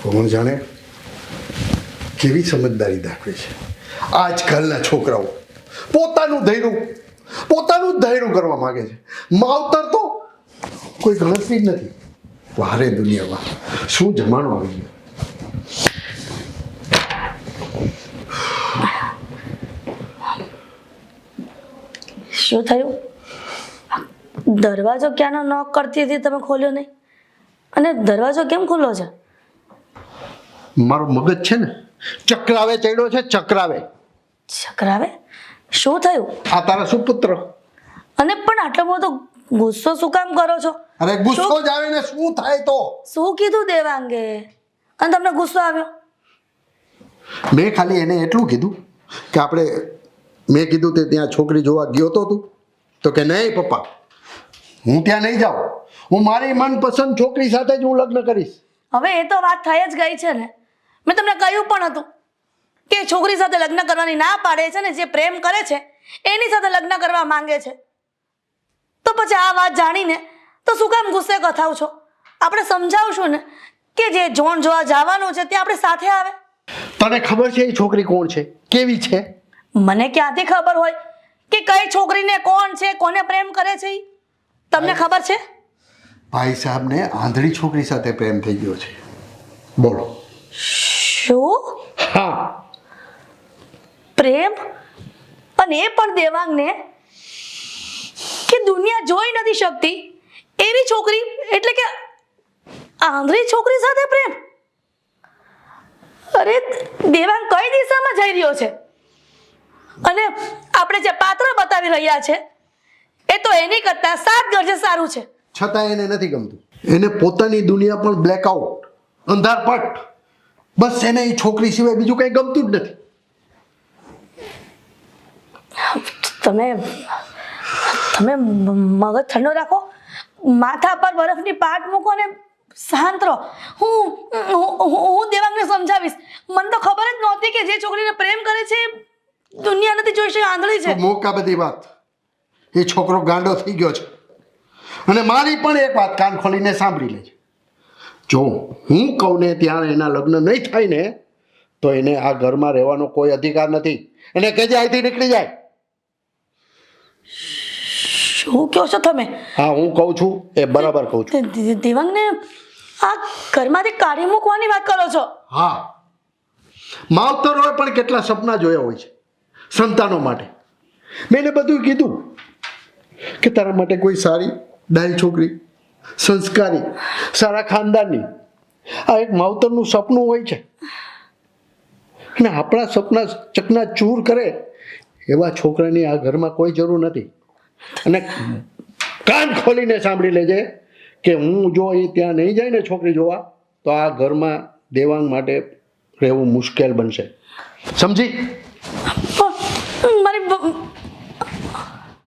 કોણ જાણે કેવી સમજદારી દાખવે છે આજકાલના છોકરાઓ. પોતાનું ધૈર્ય કરવા માંગે છે. માવતર તો કોઈ ગણતરી જ નથી. વારે દુનિયામાં શું જમાનો આવી ગયો. શું થયું? દરવાજો ક્યાંનો નોક કરતી હતી, તમે ખોલ્યો નહીં? અને દરવાજો કેમ ખુલ્લો છે? મારો મગજ છે ને ચક્રાવે ચડ્યો છે. ચક્રાવે? શું થયું? આ તારા સુપુત્ર. અને પણ આટલો બધો ગુસ્સો શું કામ કરો છો? અરે ગુસ્સો જ આવે ને, શું થાય તો? શું કીધું દેવાંગે અને તમને ગુસ્સો આવ્યો? મેં ખાલી એને એટલું કીધું કે મેં કીધું તે ત્યાં છોકરી જોવા ગયો તો તું? તો કે નહીં પપ્પા, હું ત્યાં નહીં જાઉં. હું મારી મનપસંદ છોકરી સાથે જ હું લગ્ન કરીશ. હવે એ તો વાત થઈ જ ગઈ છે ને. મેં તમને કહ્યું પણ હતું કે છોકરી સાથે લગ્ન કરવાની ના પાડે છે ને, જે પ્રેમ કરે છે એની સાથે લગ્ન કરવા માંગે છે. તો પછી આ વાત જાણીને તો શું કામ ગુસ્સે કથાવ છો? આપણે સમજાવશું ને કે જે જોણ જોવા જવાનું છે તે આપણે સાથે આવે. તને ખબર છે એ છોકરી કોણ છે, કેવી છે? મને ક્યાંથી ખબર હોય કે કઈ છોકરીને કોણ છે, કોને પ્રેમ કરે છે? તમને ખબર છે? ભાઈ સાહેબને આંધળી છોકરી સાથે પ્રેમ થઈ ગયો છે. બોલો. શું? હા, પ્રેમ? અને એ પણ દેવાંગને, કે દુનિયા જોઈ નથી શકતી એવી છોકરી, એટલે કે આંધળી છોકરી સાથે પ્રેમ? અરે દેવાંગ કઈ દિશામાં જઈ રહ્યો છે? અને આપણે જે પાત્ર બતાવી રહ્યા છે એ તો એની કરતા 7 ગજે સારું છે. છતાં એને નથી ગમતું. એને પોતાની દુનિયા પણ બ્લેકઆઉટ, અંધારપટ. બસ એને એ છોકરી સિવાય બીજું કંઈ ગમતું જ નથી. તમે મગજ ઠંડો રાખો, માથા પર બરફની પાટ મૂકો અને શાંત રહો. હું દેવાંગને સમજાવીશ. મને તો ખબર જ નહોતી કે જે છોકરીને પ્રેમ કરે છે દુનિયા નથી જોઈ શકે, આંધળી છે. મોકા બધી વાત. એ છોકરો ગાંડો થઈ ગયો છે. અને મારી પણ એક વાત કાન ખોલીને સાંભળી લેજે. જો હું કહું ને ત્યાં એના લગ્ન નહીં થાય ને તો એને આ ઘરમાં રહેવાનો કોઈ અધિકાર નથી. એને કહેજે અહીંથી નીકળી જાય. શું કહો છો તમે? હા, હું કહું છું એ બરાબર કહું છું. દેવાંગને આ ઘરમાંથી કાઢી મૂકવાની વાત કરો છો? હા, માવતરોએ પણ કેટલા સપના જોયા હોય છે સંતાનો માટે. મેં એને બધું કીધું કે તારા માટે કોઈ સારી ડાઈ છોકરી, સંસ્કારી, સારા ખાનદાનની, આ એક માવતરનું સપનું હોય છે. અને આપણા સપના ચકના ચૂર કરે એવા છોકરાની આ ઘરમાં કોઈ જરૂર નથી. અને કાન ખોલીને સાંભળી લેજે કે હું જો એ ત્યાં નહીં જાય ને છોકરી જોવા તો આ ઘરમાં દેવાંગ માટે રહેવું મુશ્કેલ બનશે. સમજી? મારી